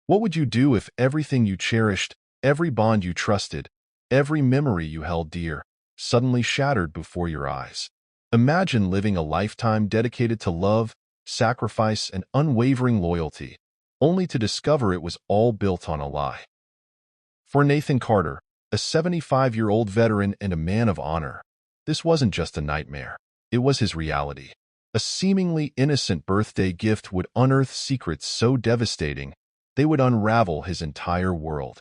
What would you do if everything you cherished, every bond you trusted, every memory you held dear, suddenly shattered before your eyes? Imagine living a lifetime dedicated to love, sacrifice, and unwavering loyalty, only to discover it was all built on a lie. For Nathan Carter, a 75-year-old veteran and a man of honor, this wasn't just a nightmare. It was his reality. A seemingly innocent birthday gift would unearth secrets so devastating they would unravel his entire world.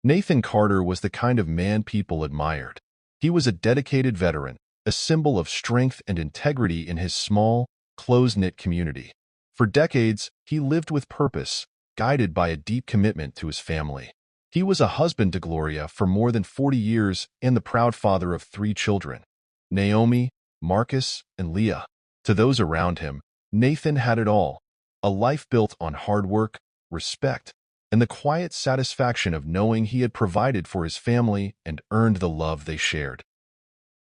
Nathan Carter was the kind of man people admired. He was a dedicated veteran, a symbol of strength and integrity in his small, close-knit community. For decades, he lived with purpose, guided by a deep commitment to his family. He was a husband to Gloria for more than 40 years and the proud father of 3 children, Naomi, Marcus, and Leah. To those around him, Nathan had it all: a life built on hard work, respect, and the quiet satisfaction of knowing he had provided for his family and earned the love they shared.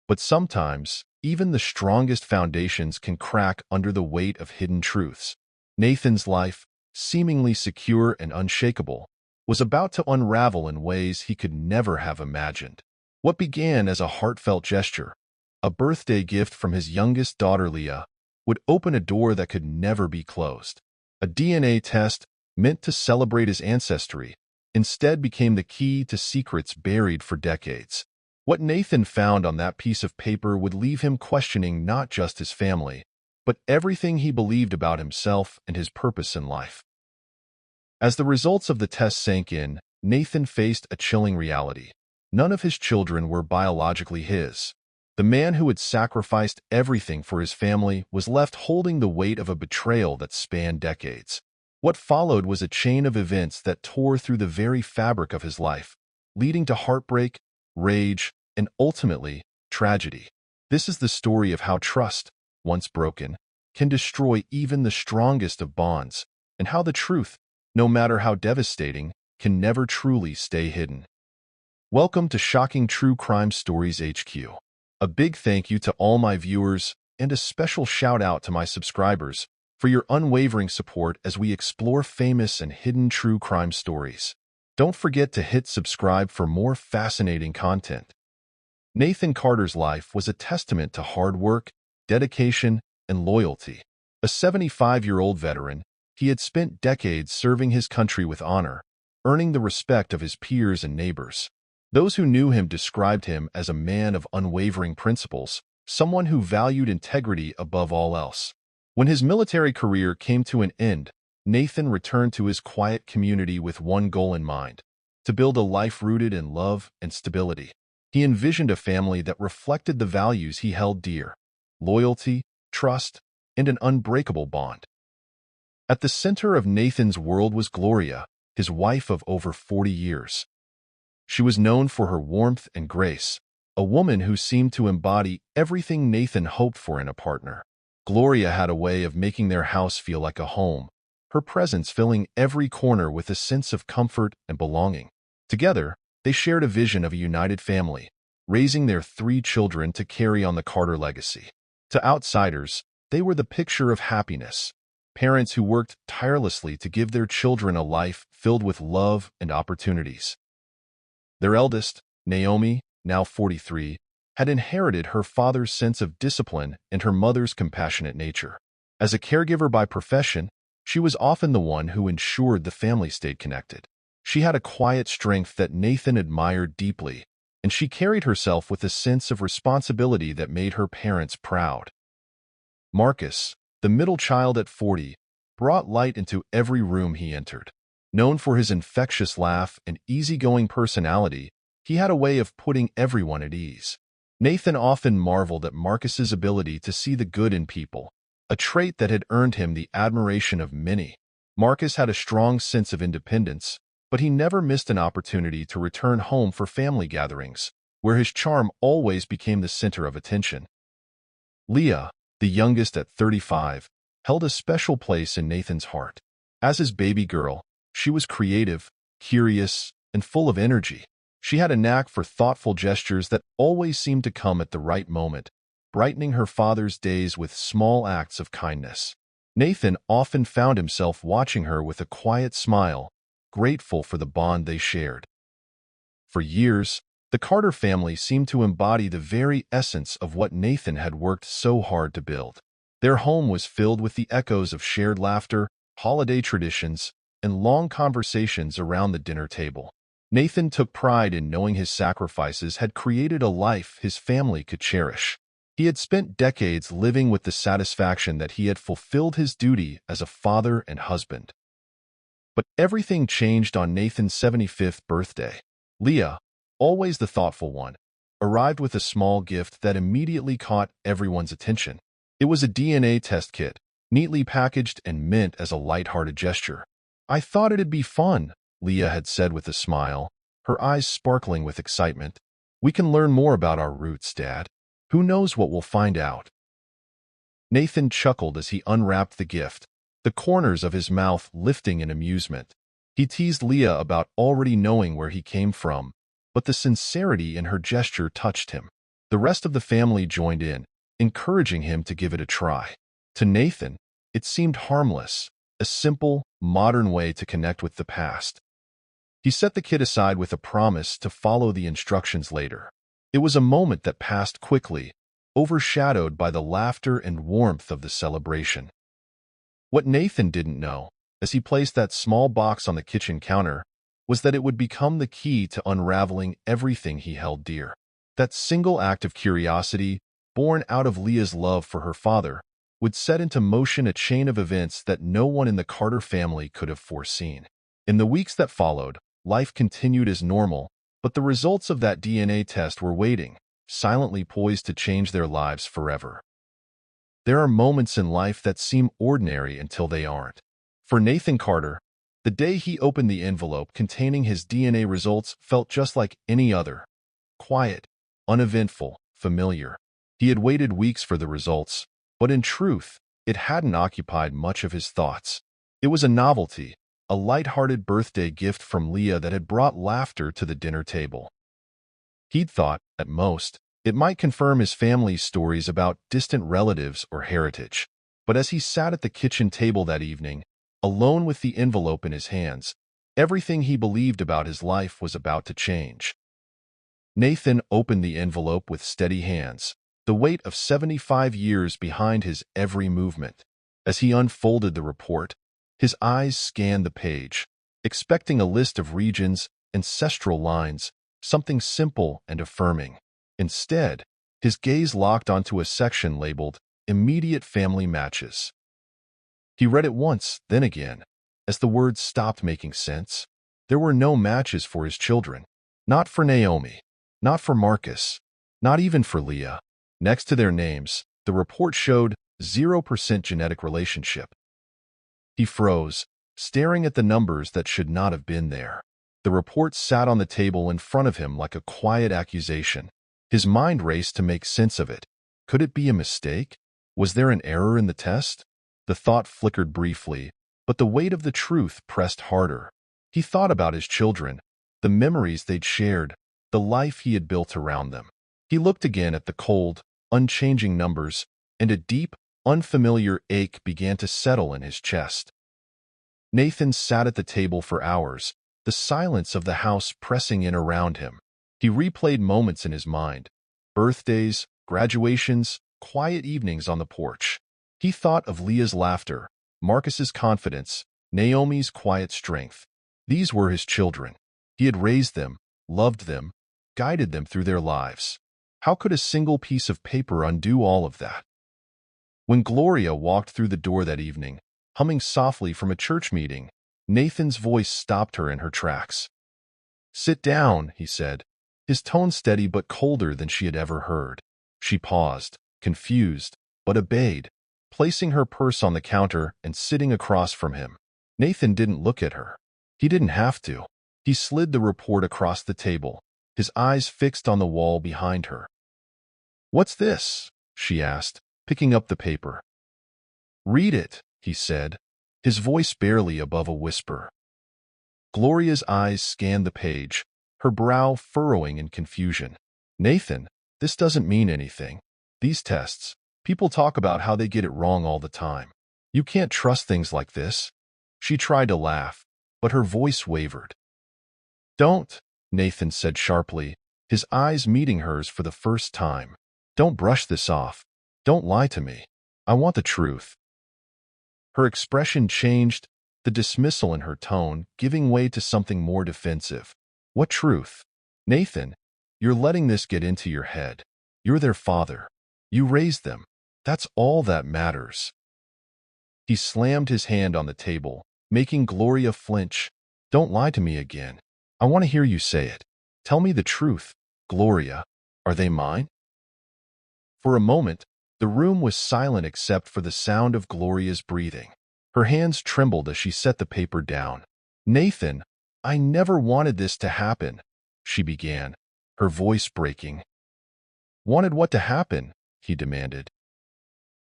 But sometimes, even the strongest foundations can crack under the weight of hidden truths. Nathan's life, seemingly secure and unshakable, was about to unravel in ways he could never have imagined. What began as a heartfelt gesture, a birthday gift from his youngest daughter Leah, would open a door that could never be closed. A DNA test, meant to celebrate his ancestry, instead became the key to secrets buried for decades. What Nathan found on that piece of paper would leave him questioning not just his family, but everything he believed about himself and his purpose in life. As the results of the test sank in, Nathan faced a chilling reality. None of his children were biologically his. The man who had sacrificed everything for his family was left holding the weight of a betrayal that spanned decades. What followed was a chain of events that tore through the very fabric of his life, leading to heartbreak, rage, and ultimately, tragedy. This is the story of how trust, once broken, can destroy even the strongest of bonds, and how the truth, no matter how devastating, can never truly stay hidden. Welcome to Shocking True Crime Stories HQ. A big thank you to all my viewers, and a special shout out to my subscribers for your unwavering support as we explore famous and hidden true crime stories. Don't forget to hit subscribe for more fascinating content. Nathan Carter's life was a testament to hard work, dedication, and loyalty. A 75-year-old veteran, he had spent decades serving his country with honor, earning the respect of his peers and neighbors. Those who knew him described him as a man of unwavering principles, someone who valued integrity above all else. When his military career came to an end, Nathan returned to his quiet community with one goal in mind: to build a life rooted in love and stability. He envisioned a family that reflected the values he held dear: loyalty, trust, and an unbreakable bond. At the center of Nathan's world was Gloria, his wife of over 40 years. She was known for her warmth and grace, a woman who seemed to embody everything Nathan hoped for in a partner. Gloria had a way of making their house feel like a home, her presence filling every corner with a sense of comfort and belonging. Together, they shared a vision of a united family, raising their 3 children to carry on the Carter legacy. To outsiders, they were the picture of happiness, parents who worked tirelessly to give their children a life filled with love and opportunities. Their eldest, Naomi, now 43, had inherited her father's sense of discipline and her mother's compassionate nature. As a caregiver by profession, she was often the one who ensured the family stayed connected. She had a quiet strength that Nathan admired deeply, and she carried herself with a sense of responsibility that made her parents proud. Marcus, the middle child at 40, brought light into every room he entered. Known for his infectious laugh and easygoing personality, he had a way of putting everyone at ease. Nathan often marveled at Marcus's ability to see the good in people, a trait that had earned him the admiration of many. Marcus had a strong sense of independence, but he never missed an opportunity to return home for family gatherings, where his charm always became the center of attention. Leah, the youngest at 35, held a special place in Nathan's heart. As his baby girl, she was creative, curious, and full of energy. She had a knack for thoughtful gestures that always seemed to come at the right moment, brightening her father's days with small acts of kindness. Nathan often found himself watching her with a quiet smile, grateful for the bond they shared. For years, the Carter family seemed to embody the very essence of what Nathan had worked so hard to build. Their home was filled with the echoes of shared laughter, holiday traditions, and long conversations around the dinner table. Nathan took pride in knowing his sacrifices had created a life his family could cherish. He had spent decades living with the satisfaction that he had fulfilled his duty as a father and husband. But everything changed on Nathan's 75th birthday. Leah, always the thoughtful one, arrived with a small gift that immediately caught everyone's attention. It was a DNA test kit, neatly packaged and meant as a light-hearted gesture. "I thought it'd be fun," Leah had said with a smile, her eyes sparkling with excitement. "We can learn more about our roots, Dad. Who knows what we'll find out?" Nathan chuckled as he unwrapped the gift, the corners of his mouth lifting in amusement. He teased Leah about already knowing where he came from, but the sincerity in her gesture touched him. The rest of the family joined in, encouraging him to give it a try. To Nathan, it seemed harmless, a simple, modern way to connect with the past. He set the kit aside with a promise to follow the instructions later. It was a moment that passed quickly, overshadowed by the laughter and warmth of the celebration. What Nathan didn't know, as he placed that small box on the kitchen counter, was that it would become the key to unraveling everything he held dear. That single act of curiosity, born out of Leah's love for her father, would set into motion a chain of events that no one in the Carter family could have foreseen. In the weeks that followed, life continued as normal, but the results of that DNA test were waiting, silently poised to change their lives forever. There are moments in life that seem ordinary until they aren't. For Nathan Carter, the day he opened the envelope containing his DNA results felt just like any other. Quiet, uneventful, familiar. He had waited weeks for the results, but in truth, it hadn't occupied much of his thoughts. It was a novelty, a light-hearted birthday gift from Leah that had brought laughter to the dinner table. He'd thought, at most, it might confirm his family's stories about distant relatives or heritage. But as he sat at the kitchen table that evening, alone with the envelope in his hands, everything he believed about his life was about to change. Nathan opened the envelope with steady hands, the weight of 75 years behind his every movement. As he unfolded the report, his eyes scanned the page, expecting a list of regions, ancestral lines, something simple and affirming. Instead, his gaze locked onto a section labeled "Immediate Family Matches." He read it once, then again. As the words stopped making sense, there were no matches for his children. Not for Naomi, not for Marcus, not even for Leah. Next to their names, the report showed 0% genetic relationship. He froze, staring at the numbers that should not have been there. The report sat on the table in front of him like a quiet accusation. His mind raced to make sense of it. Could it be a mistake? Was there an error in the test? The thought flickered briefly, but the weight of the truth pressed harder. He thought about his children, the memories they'd shared, the life he had built around them. He looked again at the cold, unchanging numbers, and a deep, unfamiliar ache began to settle in his chest. Nathan sat at the table for hours, the silence of the house pressing in around him. He replayed moments in his mind: birthdays, graduations, quiet evenings on the porch. He thought of Leah's laughter, Marcus's confidence, Naomi's quiet strength. These were his children. He had raised them, loved them, guided them through their lives. How could a single piece of paper undo all of that? When Gloria walked through the door that evening, humming softly from a church meeting, Nathan's voice stopped her in her tracks. "Sit down," he said, his tone steady but colder than she had ever heard. She paused, confused, but obeyed, placing her purse on the counter and sitting across from him. Nathan didn't look at her. He didn't have to. He slid the report across the table, his eyes fixed on the wall behind her. "What's this?" she asked, picking up the paper. "Read it," he said, his voice barely above a whisper. Gloria's eyes scanned the page, her brow furrowing in confusion. "Nathan, this doesn't mean anything. These tests, people talk about how they get it wrong all the time. You can't trust things like this. She tried to laugh, but her voice wavered. Don't, Nathan said sharply, his eyes meeting hers for the first time. Don't brush this off. Don't lie to me. I want the truth. Her expression changed, the dismissal in her tone giving way to something more defensive. What truth? Nathan, you're letting this get into your head. You're their father. You raised them. That's all that matters. He slammed his hand on the table, making Gloria flinch. Don't lie to me again. I want to hear you say it. Tell me the truth, Gloria. Are they mine? For a moment, the room was silent except for the sound of Gloria's breathing. Her hands trembled as she set the paper down. Nathan, I never wanted this to happen, she began, her voice breaking. Wanted what to happen? He demanded.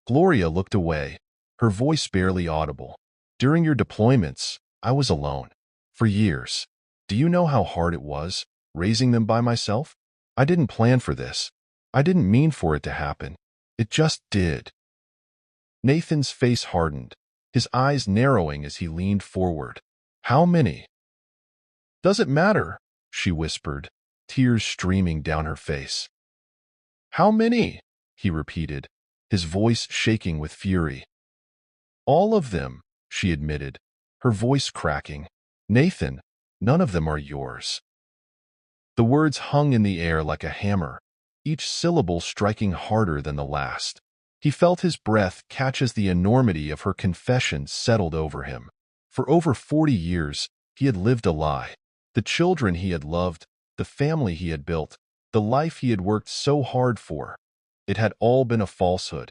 Gloria looked away, her voice barely audible. During your deployments, I was alone. For years. Do you know how hard it was, raising them by myself? I didn't plan for this. I didn't mean for it to happen. It just did. Nathan's face hardened, his eyes narrowing as he leaned forward. How many? Does it matter? She whispered, tears streaming down her face. How many? He repeated, his voice shaking with fury. All of them, she admitted, her voice cracking. Nathan, none of them are yours. The words hung in the air like a hammer, each syllable striking harder than the last. He felt his breath catch as the enormity of her confession settled over him. For over 40 years, he had lived a lie. The children he had loved, the family he had built, the life he had worked so hard for. It had all been a falsehood.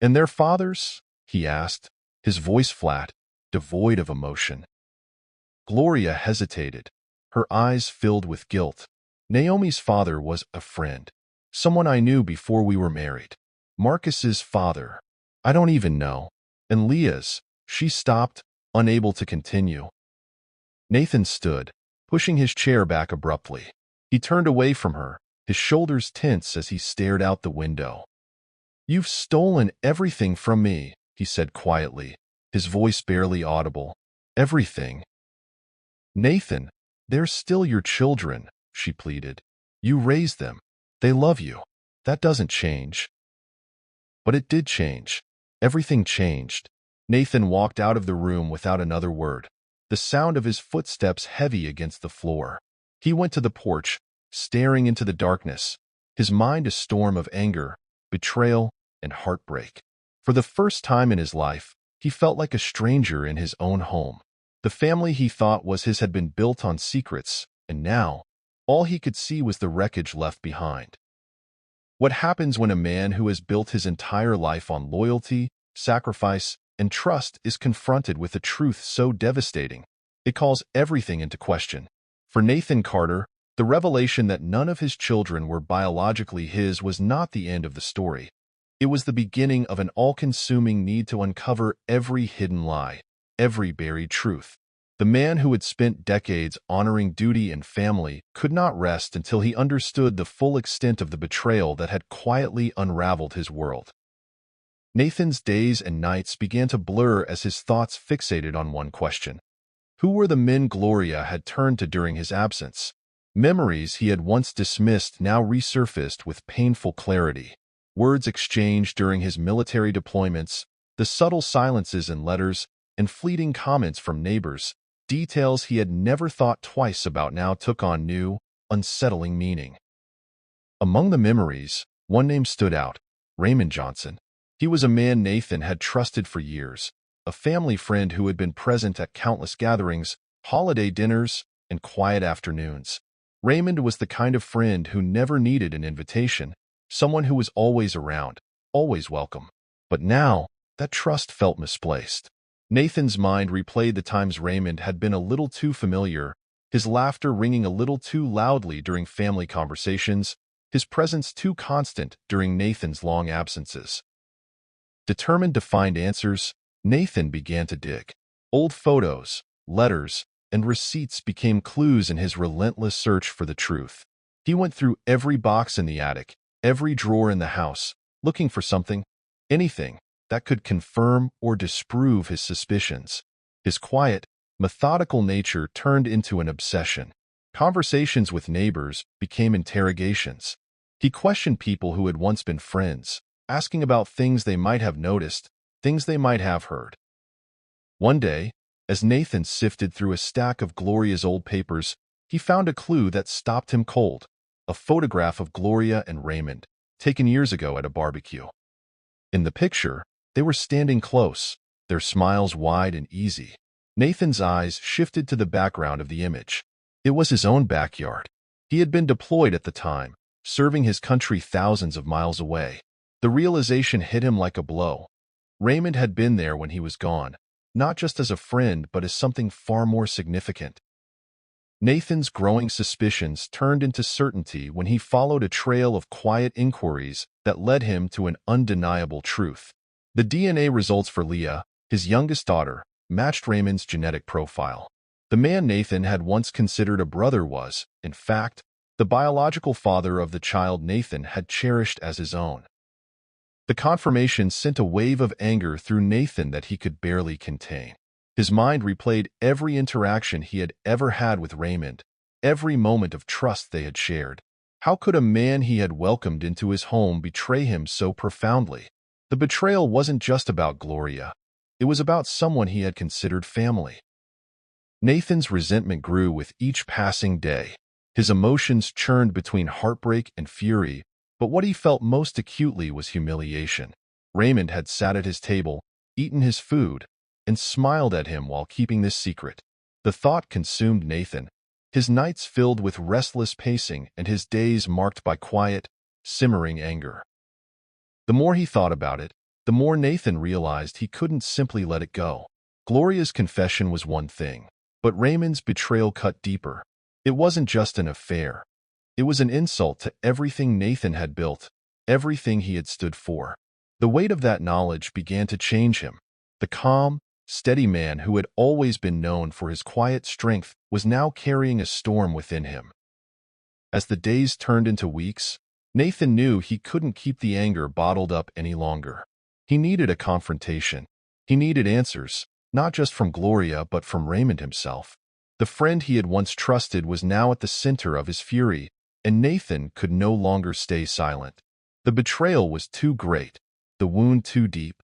And their fathers? He asked, his voice flat, devoid of emotion. Gloria hesitated, her eyes filled with guilt. Naomi's father was a friend, someone I knew before we were married. Marcus's father, I don't even know. And Leah's, she stopped, unable to continue. Nathan stood, pushing his chair back abruptly. He turned away from her, his shoulders tense as he stared out the window. You've stolen everything from me, he said quietly, his voice barely audible. Everything. Nathan, they're still your children, she pleaded. You raised them. They love you. That doesn't change. But it did change. Everything changed. Nathan walked out of the room without another word, the sound of his footsteps heavy against the floor. He went to the porch, staring into the darkness, his mind a storm of anger, betrayal, and heartbreak. For the first time in his life, he felt like a stranger in his own home. The family he thought was his had been built on secrets, and now, all he could see was the wreckage left behind. What happens when a man who has built his entire life on loyalty, sacrifice, and trust is confronted with a truth so devastating? It calls everything into question. For Nathan Carter, the revelation that none of his children were biologically his was not the end of the story. It was the beginning of an all-consuming need to uncover every hidden lie, every buried truth. The man who had spent decades honoring duty and family could not rest until he understood the full extent of the betrayal that had quietly unraveled his world. Nathan's days and nights began to blur as his thoughts fixated on one question. Who were the men Gloria had turned to during his absence? Memories he had once dismissed now resurfaced with painful clarity. Words exchanged during his military deployments, the subtle silences in letters, and fleeting comments from neighbors, details he had never thought twice about now took on new, unsettling meaning. Among the memories, one name stood out, Raymond Johnson. He was a man Nathan had trusted for years, a family friend who had been present at countless gatherings, holiday dinners, and quiet afternoons. Raymond was the kind of friend who never needed an invitation, someone who was always around, always welcome. But now, that trust felt misplaced. Nathan's mind replayed the times Raymond had been a little too familiar, his laughter ringing a little too loudly during family conversations, his presence too constant during Nathan's long absences. Determined to find answers, Nathan began to dig. Old photos, letters, and receipts became clues in his relentless search for the truth. He went through every box in the attic, every drawer in the house, looking for something, anything, that could confirm or disprove his suspicions. His quiet, methodical nature turned into an obsession. Conversations with neighbors became interrogations. He questioned people who had once been friends, asking about things they might have noticed, things they might have heard. One day, as Nathan sifted through a stack of Gloria's old papers, he found a clue that stopped him cold: a photograph of Gloria and Raymond, taken years ago at a barbecue. In the picture, they were standing close, their smiles wide and easy. Nathan's eyes shifted to the background of the image. It was his own backyard. He had been deployed at the time, serving his country thousands of miles away. The realization hit him like a blow. Raymond had been there when he was gone, not just as a friend but as something far more significant. Nathan's growing suspicions turned into certainty when he followed a trail of quiet inquiries that led him to an undeniable truth. The DNA results for Leah, his youngest daughter, matched Raymond's genetic profile. The man Nathan had once considered a brother was, in fact, the biological father of the child Nathan had cherished as his own. The confirmation sent a wave of anger through Nathan that he could barely contain. His mind replayed every interaction he had ever had with Raymond, every moment of trust they had shared. How could a man he had welcomed into his home betray him so profoundly? The betrayal wasn't just about Gloria. It was about someone he had considered family. Nathan's resentment grew with each passing day. His emotions churned between heartbreak and fury, but what he felt most acutely was humiliation. Raymond had sat at his table, eaten his food, and smiled at him while keeping this secret. The thought consumed Nathan, his nights filled with restless pacing and his days marked by quiet, simmering anger. The more he thought about it, the more Nathan realized he couldn't simply let it go. Gloria's confession was one thing, but Raymond's betrayal cut deeper. It wasn't just an affair. It was an insult to everything Nathan had built, everything he had stood for. The weight of that knowledge began to change him. The calm, steady man who had always been known for his quiet strength was now carrying a storm within him. As the days turned into weeks, Nathan knew he couldn't keep the anger bottled up any longer. He needed a confrontation. He needed answers, not just from Gloria but from Raymond himself. The friend he had once trusted was now at the center of his fury, and Nathan could no longer stay silent. The betrayal was too great, the wound too deep.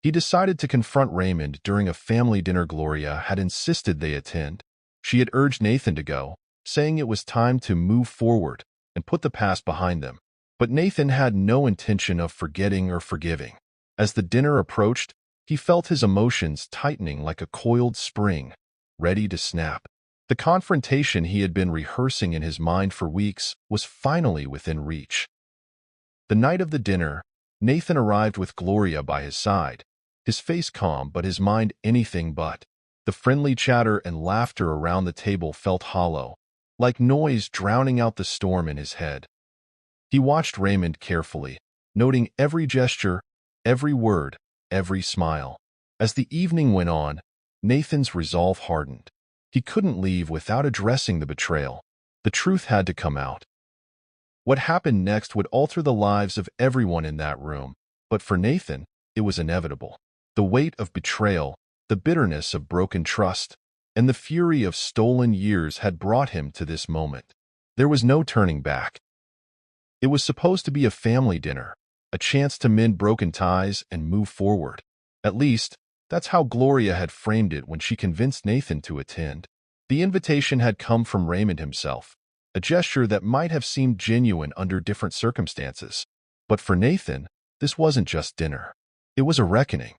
He decided to confront Raymond during a family dinner Gloria had insisted they attend. She had urged Nathan to go, saying it was time to move forward and put the past behind them. But Nathan had no intention of forgetting or forgiving. As the dinner approached, he felt his emotions tightening like a coiled spring, ready to snap. The confrontation he had been rehearsing in his mind for weeks was finally within reach. The night of the dinner, Nathan arrived with Gloria by his side, his face calm but his mind anything but. The friendly chatter and laughter around the table felt hollow, like noise drowning out the storm in his head. He watched Raymond carefully, noting every gesture, every word, every smile. As the evening went on, Nathan's resolve hardened. He couldn't leave without addressing the betrayal. The truth had to come out. What happened next would alter the lives of everyone in that room, but for Nathan, it was inevitable. The weight of betrayal, the bitterness of broken trust, and the fury of stolen years had brought him to this moment. There was no turning back. It was supposed to be a family dinner, a chance to mend broken ties and move forward. At least, that's how Gloria had framed it when she convinced Nathan to attend. The invitation had come from Raymond himself, a gesture that might have seemed genuine under different circumstances. But for Nathan, this wasn't just dinner. It was a reckoning.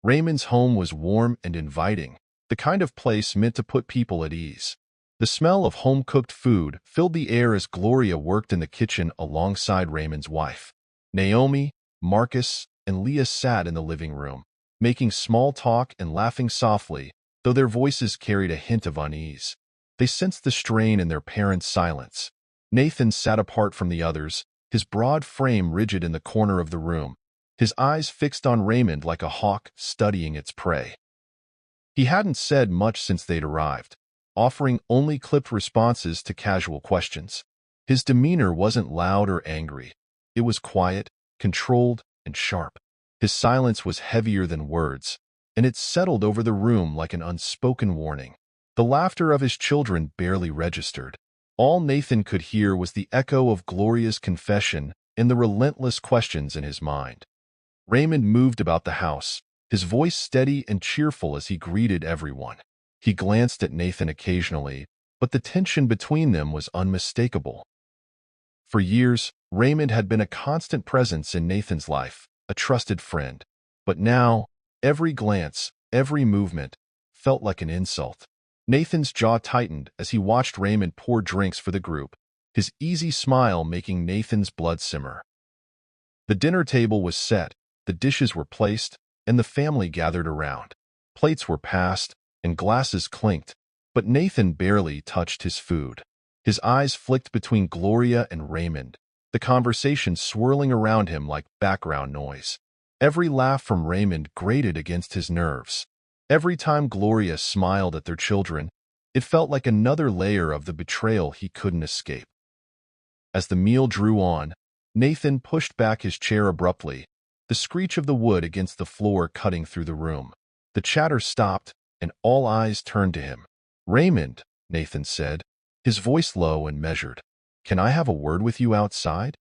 Raymond's home was warm and inviting, the kind of place meant to put people at ease. The smell of home-cooked food filled the air as Gloria worked in the kitchen alongside Raymond's wife. Naomi, Marcus, and Leah sat in the living room, making small talk and laughing softly, though their voices carried a hint of unease. They sensed the strain in their parents' silence. Nathan sat apart from the others, his broad frame rigid in the corner of the room, his eyes fixed on Raymond like a hawk studying its prey. He hadn't said much since they'd arrived, offering only clipped responses to casual questions. His demeanor wasn't loud or angry. It was quiet, controlled, and sharp. His silence was heavier than words, and it settled over the room like an unspoken warning. The laughter of his children barely registered. All Nathan could hear was the echo of Gloria's confession and the relentless questions in his mind. Raymond moved about the house, his voice steady and cheerful as he greeted everyone. He glanced at Nathan occasionally, but the tension between them was unmistakable. For years, Raymond had been a constant presence in Nathan's life, a trusted friend. But now, every glance, every movement, felt like an insult. Nathan's jaw tightened as he watched Raymond pour drinks for the group, his easy smile making Nathan's blood simmer. The dinner table was set, the dishes were placed, and the family gathered around. Plates were passed, and glasses clinked, but Nathan barely touched his food. His eyes flicked between Gloria and Raymond, the conversation swirling around him like background noise. Every laugh from Raymond grated against his nerves. Every time Gloria smiled at their children, it felt like another layer of the betrayal he couldn't escape. As the meal drew on, Nathan pushed back his chair abruptly, the screech of the wood against the floor cutting through the room. The chatter stopped, and all eyes turned to him. "Raymond," Nathan said, his voice low and measured, "can I have a word with you outside?"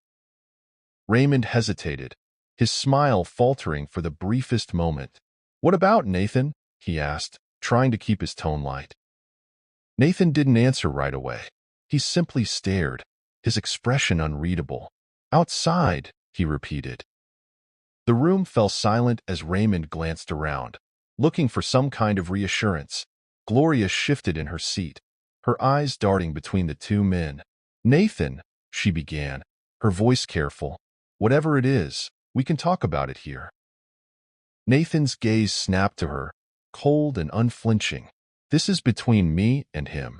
Raymond hesitated, his smile faltering for the briefest moment. "What about, Nathan?" he asked, trying to keep his tone light. Nathan didn't answer right away. He simply stared, his expression unreadable. "Outside," he repeated. The room fell silent as Raymond glanced around, looking for some kind of reassurance. Gloria shifted in her seat, her eyes darting between the two men. "Nathan," she began, her voice careful, "whatever it is, we can talk about it here." Nathan's gaze snapped to her, cold and unflinching. "This is between me and him."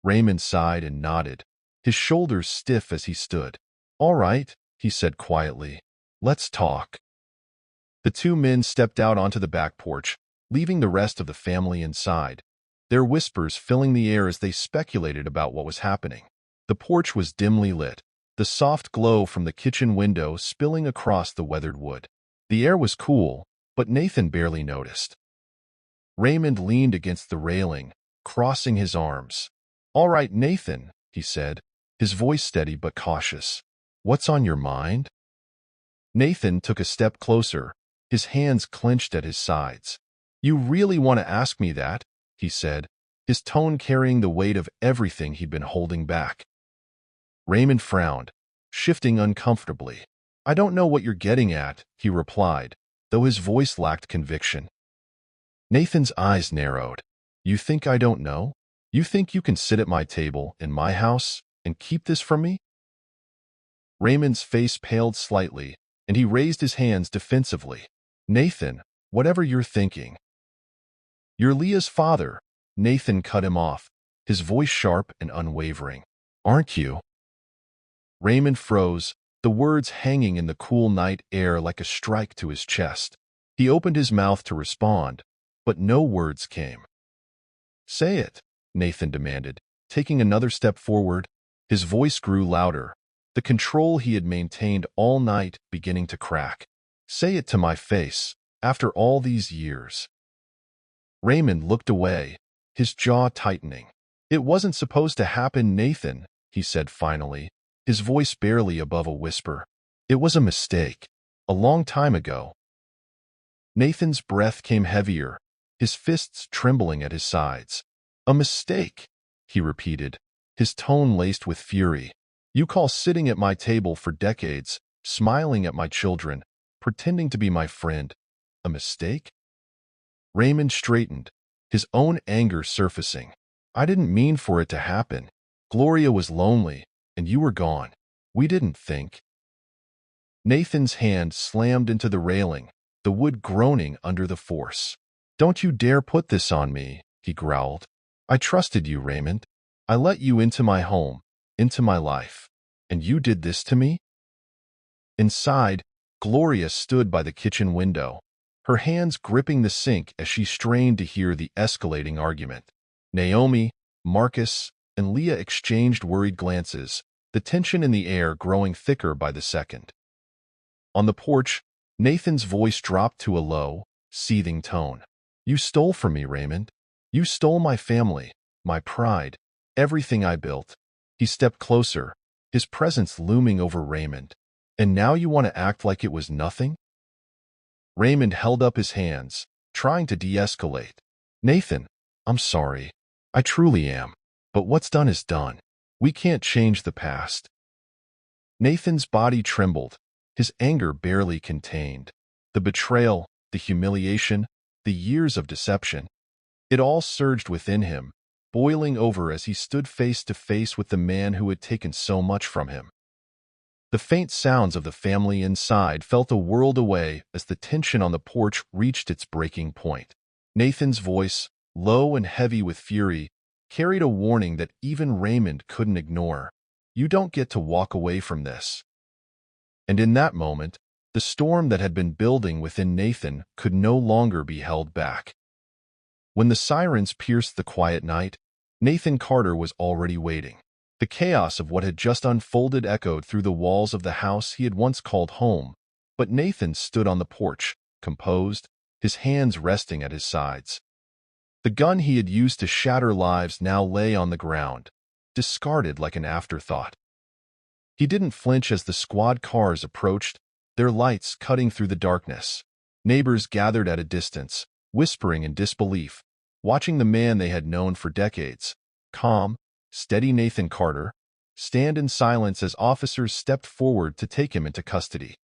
Raymond sighed and nodded, his shoulders stiff as he stood. "All right," he said quietly. "Let's talk." The two men stepped out onto the back porch, leaving the rest of the family inside, their whispers filling the air as they speculated about what was happening. The porch was dimly lit, the soft glow from the kitchen window spilling across the weathered wood. The air was cool, but Nathan barely noticed. Raymond leaned against the railing, crossing his arms. "All right, Nathan," he said, his voice steady but cautious. "What's on your mind?" Nathan took a step closer, his hands clenched at his sides. "You really want to ask me that?" he said, his tone carrying the weight of everything he'd been holding back. Raymond frowned, shifting uncomfortably. "I don't know what you're getting at," he replied, though his voice lacked conviction. Nathan's eyes narrowed. "You think I don't know? You think you can sit at my table in my house and keep this from me?" Raymond's face paled slightly, and he raised his hands defensively. "Nathan, whatever you're thinking." "You're Leah's father," Nathan cut him off, his voice sharp and unwavering. "Aren't you?" Raymond froze, the words hanging in the cool night air like a strike to his chest. He opened his mouth to respond, but no words came. "Say it," Nathan demanded, taking another step forward. His voice grew louder, the control he had maintained all night beginning to crack. "Say it to my face, after all these years." Raymond looked away, his jaw tightening. "It wasn't supposed to happen, Nathan," he said finally, his voice barely above a whisper. "It was a mistake. A long time ago." Nathan's breath came heavier, his fists trembling at his sides. "A mistake," he repeated, his tone laced with fury. "You call sitting at my table for decades, smiling at my children, pretending to be my friend, a mistake?" Raymond straightened, his own anger surfacing. "I didn't mean for it to happen. Gloria was lonely, and you were gone. We didn't think." Nathan's hand slammed into the railing, the wood groaning under the force. "Don't you dare put this on me," he growled. "I trusted you, Raymond. I let you into my home, into my life. And you did this to me?" Inside, Gloria stood by the kitchen window, her hands gripping the sink as she strained to hear the escalating argument. Naomi, Marcus, and Leah exchanged worried glances, the tension in the air growing thicker by the second. On the porch, Nathan's voice dropped to a low, seething tone. You stole from me, Raymond. You stole my family, my pride, everything I built. He stepped closer, his presence looming over Raymond. And now you want to act like it was nothing? Raymond held up his hands, trying to de-escalate. Nathan, I'm sorry. I truly am. But what's done is done. We can't change the past. Nathan's body trembled, his anger barely contained. The betrayal, the humiliation, the years of deception. It all surged within him, boiling over as he stood face to face with the man who had taken so much from him. The faint sounds of the family inside felt a world away as the tension on the porch reached its breaking point. Nathan's voice, low and heavy with fury, carried a warning that even Raymond couldn't ignore. You don't get to walk away from this. And in that moment, the storm that had been building within Nathan could no longer be held back. When the sirens pierced the quiet night, Nathan Carter was already waiting. The chaos of what had just unfolded echoed through the walls of the house he had once called home, but Nathan stood on the porch, composed, his hands resting at his sides. The gun he had used to shatter lives now lay on the ground, discarded like an afterthought. He didn't flinch as the squad cars approached, their lights cutting through the darkness. Neighbors gathered at a distance, whispering in disbelief, watching the man they had known for decades, calm, steady Nathan Carter, stand in silence as officers stepped forward to take him into custody.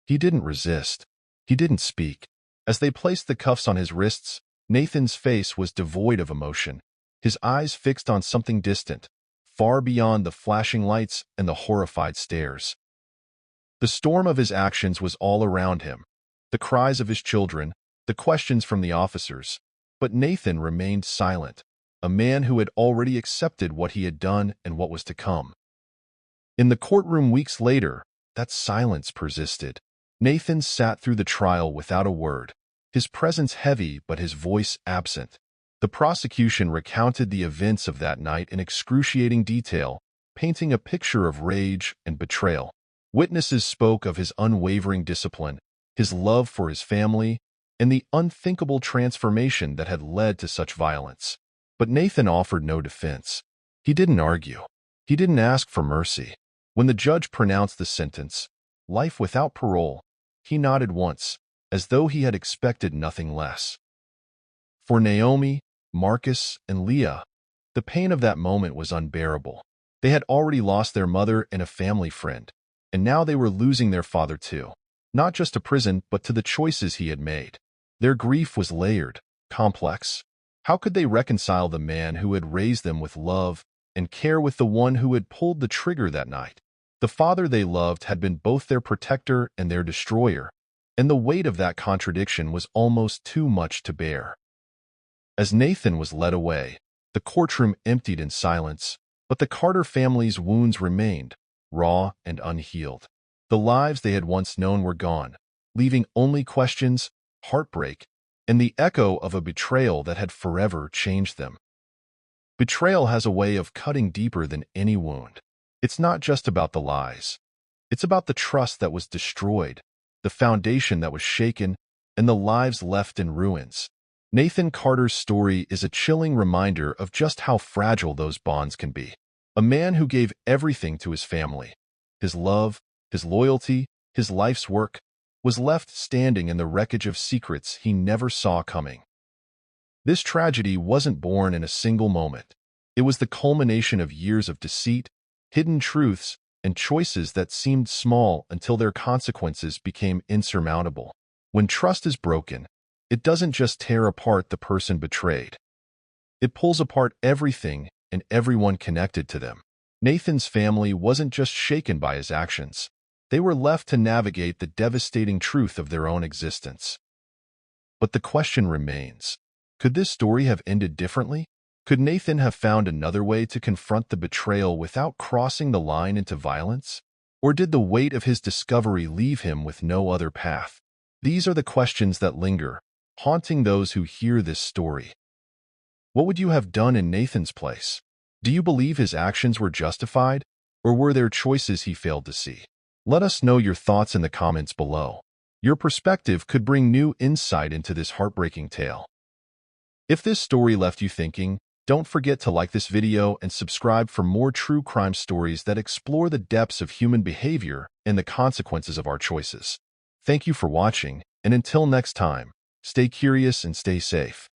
He didn't resist. He didn't speak. As they placed the cuffs on his wrists, Nathan's face was devoid of emotion, his eyes fixed on something distant, far beyond the flashing lights and the horrified stares. The storm of his actions was all around him, the cries of his children, the questions from the officers, but Nathan remained silent, a man who had already accepted what he had done and what was to come. In the courtroom weeks later, that silence persisted. Nathan sat through the trial without a word, his presence heavy but his voice absent. The prosecution recounted the events of that night in excruciating detail, painting a picture of rage and betrayal. Witnesses spoke of his unwavering discipline, his love for his family, and the unthinkable transformation that had led to such violence. But Nathan offered no defense. He didn't argue. He didn't ask for mercy. When the judge pronounced the sentence, life without parole, he nodded once, as though he had expected nothing less. For Naomi, Marcus, and Leah, the pain of that moment was unbearable. They had already lost their mother and a family friend, and now they were losing their father too, not just to prison but to the choices he had made. Their grief was layered, complex. How could they reconcile the man who had raised them with love and care with the one who had pulled the trigger that night? The father they loved had been both their protector and their destroyer, and the weight of that contradiction was almost too much to bear. As Nathan was led away, the courtroom emptied in silence, but the Carter family's wounds remained, raw and unhealed. The lives they had once known were gone, leaving only questions, heartbreak, and the echo of a betrayal that had forever changed them. Betrayal has a way of cutting deeper than any wound. It's not just about the lies. It's about the trust that was destroyed, the foundation that was shaken, and the lives left in ruins. Nathan Carter's story is a chilling reminder of just how fragile those bonds can be. A man who gave everything to his family, his love, his loyalty, his life's work, was left standing in the wreckage of secrets he never saw coming. This tragedy wasn't born in a single moment. It was the culmination of years of deceit, hidden truths, and choices that seemed small until their consequences became insurmountable. When trust is broken, it doesn't just tear apart the person betrayed. It pulls apart everything and everyone connected to them. Nathan's family wasn't just shaken by his actions. They were left to navigate the devastating truth of their own existence. But the question remains, could this story have ended differently? Could Nathan have found another way to confront the betrayal without crossing the line into violence? Or did the weight of his discovery leave him with no other path? These are the questions that linger, haunting those who hear this story. What would you have done in Nathan's place? Do you believe his actions were justified, or were there choices he failed to see? Let us know your thoughts in the comments below. Your perspective could bring new insight into this heartbreaking tale. If this story left you thinking, don't forget to like this video and subscribe for more true crime stories that explore the depths of human behavior and the consequences of our choices. Thank you for watching, and until next time, stay curious and stay safe.